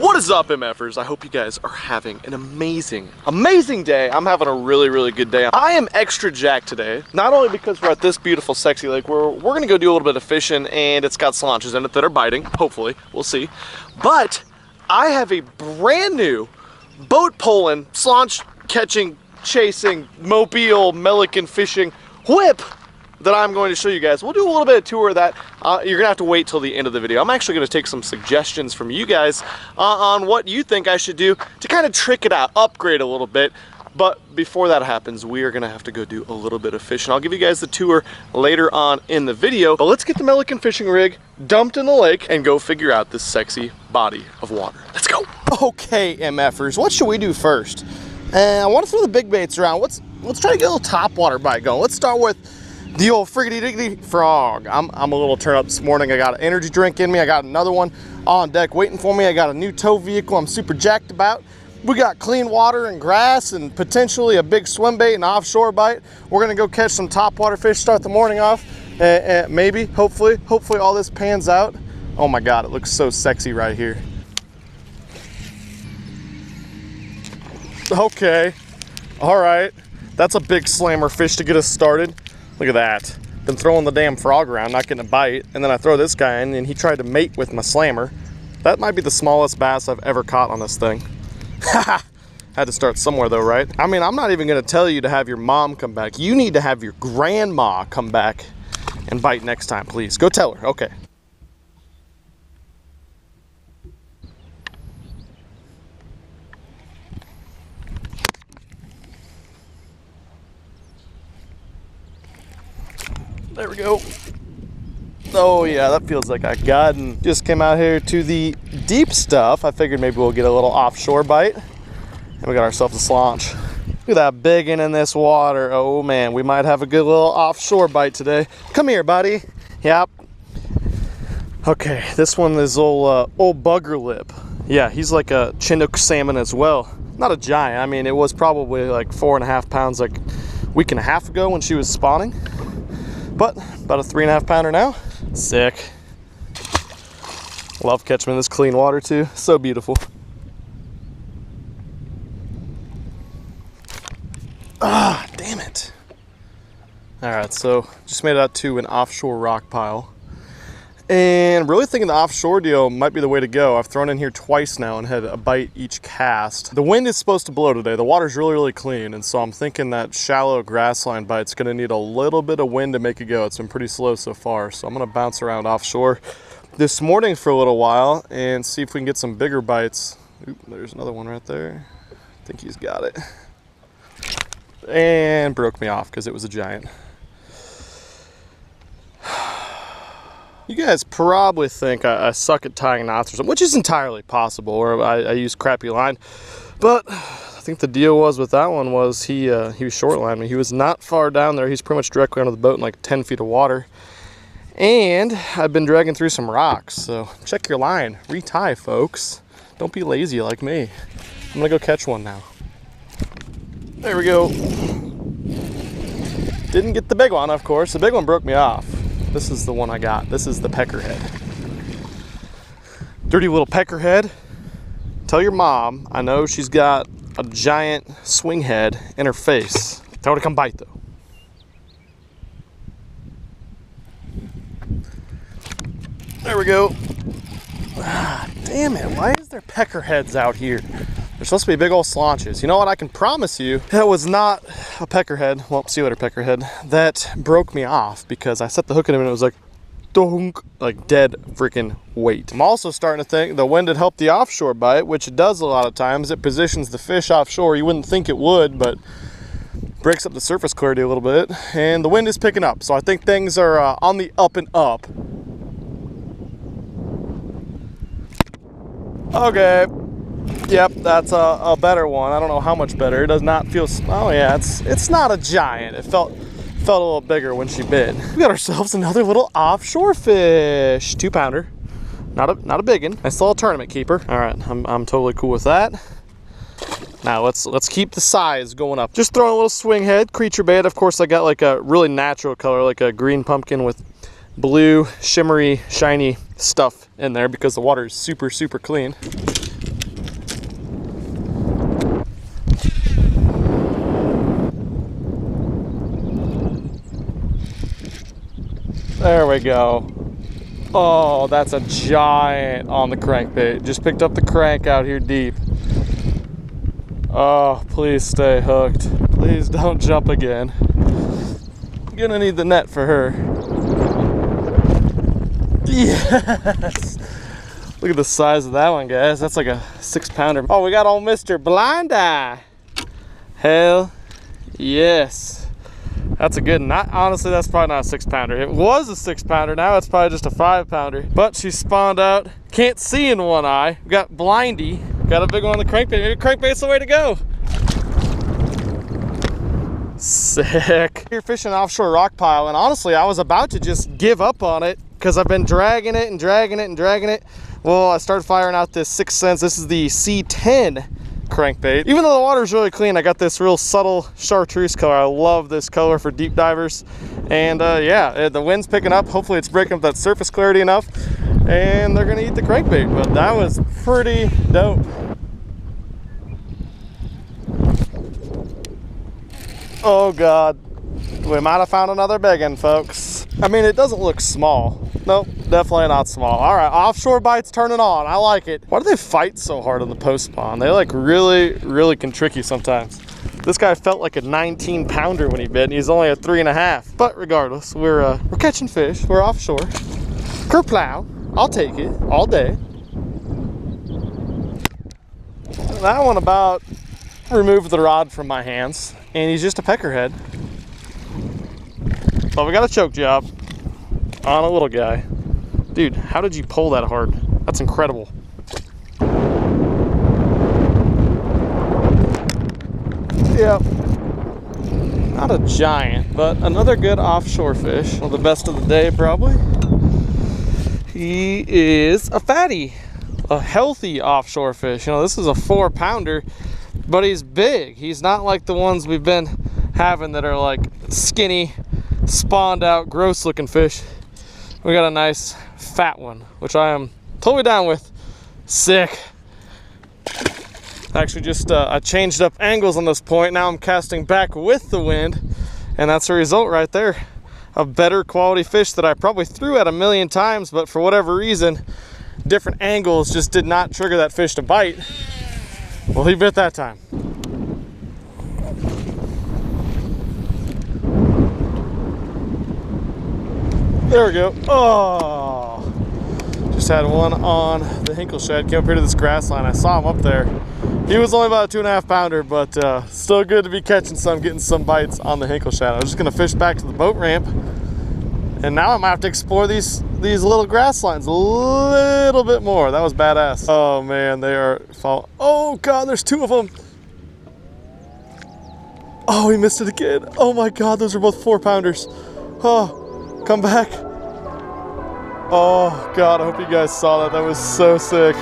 What is up, MFers? I hope you guys are having an amazing day. I'm having a really good day. I am extra jacked today, not only because we're at this beautiful, sexy lake where we're gonna go do a little bit of fishing and it's got slaunches in it that are biting, hopefully, we'll see. But I have a brand new boat pulling, slaunch catching, chasing, mobile, Milliken fishing whip that I'm going to show you guys. We'll do a little bit of tour of that. You're gonna have to wait till the end of the video. I'm actually gonna take some suggestions from you guys on what you think I should do to kind of trick it out, upgrade a little bit. But before that happens, we are gonna have to go do a little bit of fishing. I'll give you guys the tour later on in the video, but let's get the Milliken fishing rig dumped in the lake and go figure out this sexy body of water. Let's go. Okay, MFers, what should we do first? I wanna throw the big baits around. Let's try to get a little top water bite going. Let's start with the old friggity diggity frog. I'm a little turned up this morning. I got an energy drink in me. I got another one on deck waiting for me. I got a new tow vehicle I'm super jacked about. We got clean water and grass and potentially a big swim bait and offshore bite. We're gonna go catch some topwater fish, start the morning off. Maybe, hopefully all this pans out. Oh my God, it looks so sexy right here. Okay, all right. That's a big slammer fish to get us started. Look at that. Been throwing the damn frog around, not getting a bite, and then I throw this guy in and he tried to mate with my slammer. That might be the smallest bass I've ever caught on this thing. Had to start somewhere though, right? I mean, I'm not even gonna tell you to have your mom come back. You need to have your grandma come back and bite next time, please. Go tell her, okay. There we go. Oh yeah, that feels like I got, and just came out here to the deep stuff. I figured maybe we'll get a little offshore bite. And we got ourselves a slaunch. Look at that big one in this water. Oh man, we might have a good little offshore bite today. Come here, buddy. Yep. Okay, this one is old bugger lip. Yeah, he's like a Chinook salmon as well. Not a giant. I mean, it was probably like 4.5 pounds like a week and a half ago when she was spawning. But about a 3.5 pounder now. Sick. Love catching in this clean water too. So beautiful. Ah, damn it. All right, so just made it out to an offshore rock pile. And really thinking the offshore deal might be the way to go. I've thrown in here twice now and had a bite each cast. The wind is supposed to blow today. The water's really clean. And so I'm thinking that shallow grassline bite's gonna need a little bit of wind to make it go. It's been pretty slow so far. So I'm gonna bounce around offshore this morning for a little while and see if we can get some bigger bites. Oop, there's another one right there. I think he's got it. And broke me off because it was a giant. You guys probably think I suck at tying knots or something, which is entirely possible, or I use crappy line. But I think the deal was with that one was he was short line me. He was not far down there. He's pretty much directly under the boat in like 10 feet of water. And I've been dragging through some rocks, so check your line. Retie, folks. Don't be lazy like me. I'm gonna go catch one now. There we go. Didn't get the big one, of course. The big one broke me off. This is the one I got. This is the peckerhead. Dirty little peckerhead. Tell your mom, I know she's got a giant swing head in her face. Tell her to come bite though. There we go. Ah, damn it, why is there peckerheads out here? They're supposed to be big old slaunches. You know what, I can promise you that was not a peckerhead, well, see you later peckerhead, that broke me off because I set the hook in him and it was like, donk, like dead freaking weight. I'm also starting to think the wind had helped the offshore bite, which it does a lot of times. It positions the fish offshore. You wouldn't think it would, but breaks up the surface clarity a little bit. And the wind is picking up, so I think things are on the up and up. Okay. Yep, that's a better one. I don't know how much better. It does not feel, oh yeah, it's not a giant. It felt a little bigger when she bit. We got ourselves another little offshore fish. 2 pounder. Not a big one. Nice little tournament keeper. All right, I'm totally cool with that. Now let's keep the size going up. Just throwing a little swing head, creature bait. Of course, I got like a really natural color, like a green pumpkin with blue, shimmery, shiny stuff in there because the water is super clean. There we go. Oh, that's a giant on the crankbait. Just picked up the crank out here deep. Oh, please stay hooked. Please don't jump again. Gonna need the net for her. Yes! Look at the size of that one, guys. That's like a 6-pounder. Oh, we got old Mr. Blind Eye. Hell yes. That's a good one. Honestly, that's probably not a 6-pounder. It was a 6-pounder. Now it's probably just a 5-pounder. But she spawned out. Can't see in one eye. We got blindy. Got a big one on the crankbait. Maybe crankbait's the way to go. Sick. You're fishing offshore rock pile, and honestly, I was about to just give up on it because I've been dragging it and dragging it and dragging it. Well, I started firing out this 6 cents. This is the C10 crankbait. Even though the water's really clean, I got this real subtle chartreuse color. I love this color for deep divers. And yeah, the wind's picking up. Hopefully it's breaking up that surface clarity enough, and they're gonna eat the crankbait. But that was pretty dope. Oh God, we might have found another big one, folks. I mean, it doesn't look small. Nope, definitely not small. All right, offshore bites turning on. I like it. Why do they fight so hard on the post spawn? They like really can trick you sometimes. This guy felt like a 19-pounder when he bit, and he's only a 3.5. But regardless, we're catching fish. We're offshore. Kerplow, I'll take it all day. That one about removed the rod from my hands, and he's just a peckerhead. But we got a choke job on a little guy. Dude, how did you pull that hard? That's incredible. Yep. Not a giant, but another good offshore fish. One of the best of the day, probably. He is a fatty, a healthy offshore fish. You know, this is a 4-pounder, but he's big. He's not like the ones we've been having that are like skinny, spawned out, gross looking fish. We got a nice fat one, which I am totally down with. Sick. Actually just I changed up angles on this point. Now I'm casting back with the wind, and that's the result right there. A better quality fish that I probably threw at 1,000,000 times, but for whatever reason, different angles just did not trigger that fish to bite. Well, he bit that time. There we go. Oh, just had one on the Hinkle shed. Came up here to this grass line. I saw him up there. He was only about a 2.5-pounder, but still good to be catching some, getting some bites on the Hinkle shed. I was just gonna fish back to the boat ramp, and now I might have to explore these little grass lines a little bit more. That was badass. Oh man, they are falling. Oh God, there's 2 of them. Oh, he missed it again. Oh my God, those are both 4-pounders. Oh, come back. Oh God, I hope you guys saw that. That was so sick.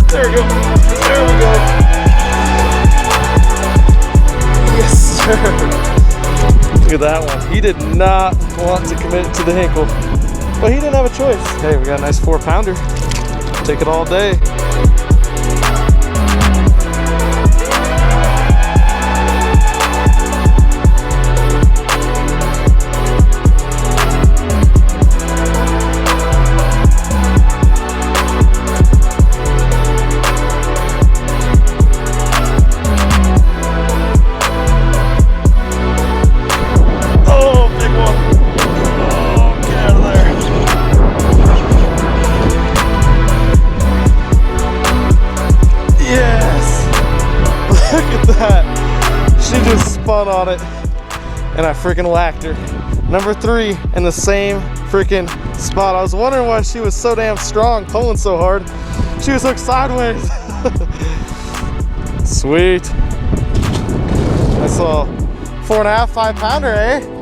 There we go. There we go. Yes, sir. Look at that one. He did not want to commit to the Hinkle, but he didn't have a choice. Hey, we got a nice 4-pounder. Take it all day. On it, and I freaking whacked her. Number 3 in the same freaking spot. I was wondering why she was so damn strong, pulling so hard. She was hooked sideways. Sweet. That's a 4.5, 5-pounder, eh?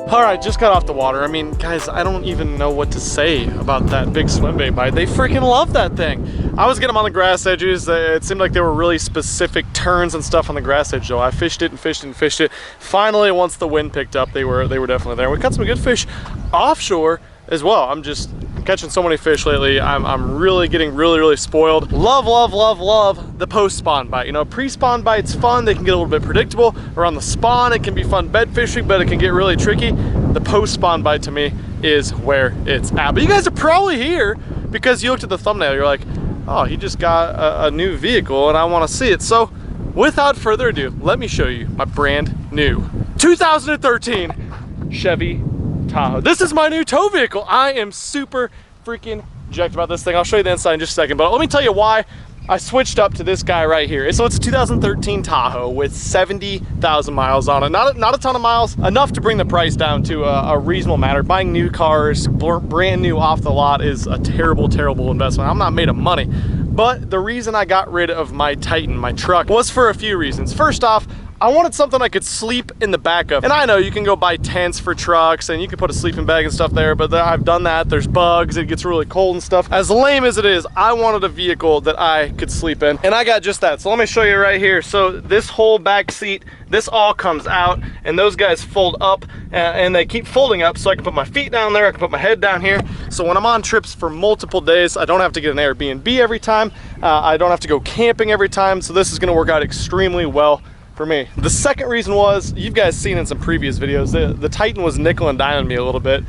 All right, just got off the water. I mean, guys, I don't even know what to say about that big swim bait bite. They freaking love that thing. I was getting them on the grass edges. It seemed like there were really specific turns and stuff on the grass edge, though. I fished it and fished it and fished it. Finally, once the wind picked up, they were definitely there. We caught some good fish offshore as well. I'm just catching so many fish lately. I'm really getting really spoiled. Love the post-spawn bite. You know, pre-spawn bite's fun. They can get a little bit predictable. Around the spawn, it can be fun bed fishing, but it can get really tricky. The post-spawn bite to me is where it's at. But you guys are probably here because you looked at the thumbnail. You're like, oh, he just got a new vehicle and I want to see it. So without further ado, let me show you my brand new 2013 Chevy Tahoe. This is my new tow vehicle. I am super freaking jacked about this thing. I'll show you the inside in just a second, but let me tell you why I switched up to this guy right here. So it's a 2013 Tahoe with 70,000 miles on it. Not a ton of miles, enough to bring the price down to a reasonable matter. Buying new cars, brand new off the lot, is a terrible investment. I'm not made of money. But the reason I got rid of my Titan, my truck, was for a few reasons. First off, I wanted something I could sleep in the back of. And I know you can go buy tents for trucks and you can put a sleeping bag and stuff there, but I've done that. There's bugs, it gets really cold and stuff. As lame as it is, I wanted a vehicle that I could sleep in, and I got just that. So let me show you right here. So this whole back seat, this all comes out, and those guys fold up, and they keep folding up, so I can put my feet down there, I can put my head down here. So when I'm on trips for multiple days, I don't have to get an Airbnb every time. I don't have to go camping every time. So this is gonna work out extremely well for me. The second reason was, you've guys seen in some previous videos, the Titan was nickel and diming me a little bit.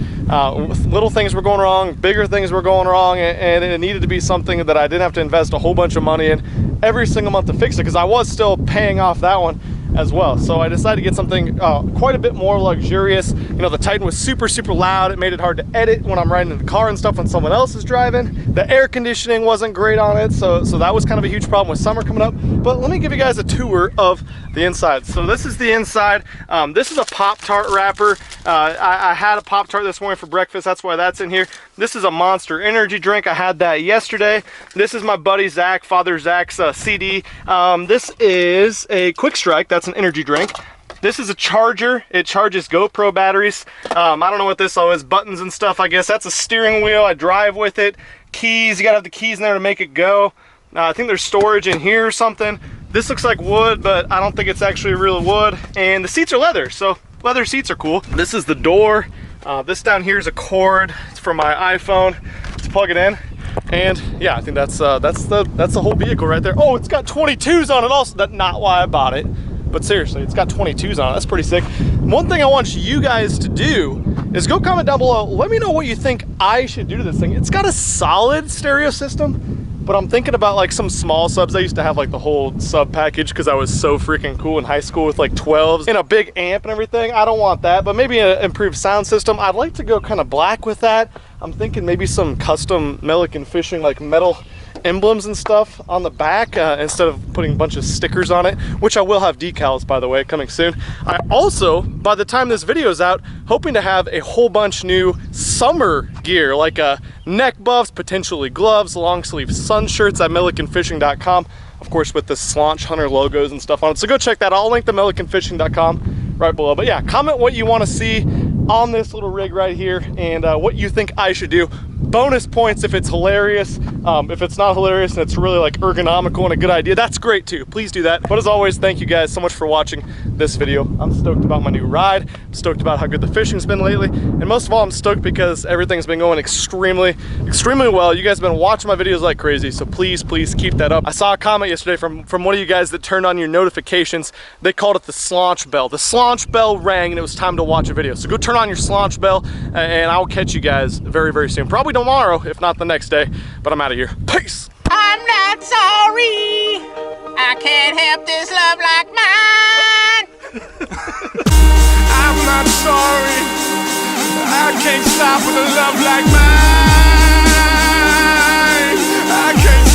Little things were going wrong, bigger things were going wrong, and it needed to be something that I didn't have to invest a whole bunch of money in every single month to fix it, because I was still paying off that one as well. So I decided to get something quite a bit more luxurious. You know, the Titan was super loud. It made it hard to edit when I'm riding in the car and stuff when someone else is driving. The air conditioning wasn't great on it, so that was kind of a huge problem with summer coming up. But let me give you guys a tour of the inside. So this is the inside. This is a Pop-Tart wrapper. I had a Pop-Tart this morning for breakfast. That's why that's in here. This is a Monster energy drink. I had that yesterday. This is my buddy Zach, Father Zach's CD. This is a Quick Strike. That's an energy drink. This is a charger. It charges GoPro batteries. I don't know what this all is. Buttons and stuff, I guess. That's a steering wheel. I drive with it. Keys. You gotta have the keys in there to make it go. I think there's storage in here or something. This looks like wood, but I don't think it's actually real wood. And the seats are leather, so leather seats are cool. This is the door. This down here is a cord. It's for my iPhone to plug it in. And yeah, I think that's the whole vehicle right there. Oh, it's got 22s on it also. That's not why I bought it, but seriously, it's got 22s on it. That's pretty sick. One thing I want you guys to do is go comment down below. Let me know what you think I should do to this thing. It's got a solid stereo system, but I'm thinking about like some small subs. I used to have like the whole sub package because I was so freaking cool in high school with like 12s and a big amp and everything. I don't want that, but maybe an improved sound system. I'd like to go kind of black with that. I'm thinking maybe some custom Milliken fishing like metal emblems and stuff on the back instead of putting a bunch of stickers on it, which I will have decals, by the way, coming soon. I also, by the time this video is out, hoping to have a whole bunch new summer gear, like neck buffs, potentially gloves, long sleeve sun shirts at millikenfishing.com, of course with the Slaunch Hunter logos and stuff on it. So go check that out. I'll link to millikenfishing.com right below. But yeah, comment what you want to see on this little rig right here and what you think I should do. Bonus points if it's hilarious. If it's not hilarious and it's really like ergonomical and a good idea, that's great too. Please do that. But as always, thank you guys so much for watching this video. I'm stoked about my new ride. I'm stoked about how good the fishing's been lately. And most of all, I'm stoked because everything's been going extremely well. You guys have been watching my videos like crazy, so please keep that up. I saw a comment yesterday from one of you guys that turned on your notifications. They called it the Slaunch bell. The Slaunch bell rang and it was time to watch a video. So go turn on your Slaunch bell and I'll catch you guys very soon. Probably tomorrow, if not the next day, but I'm out of here. Peace. I'm not sorry. I can't help this love like mine. I'm not sorry. I can't stop with a love like mine. I can't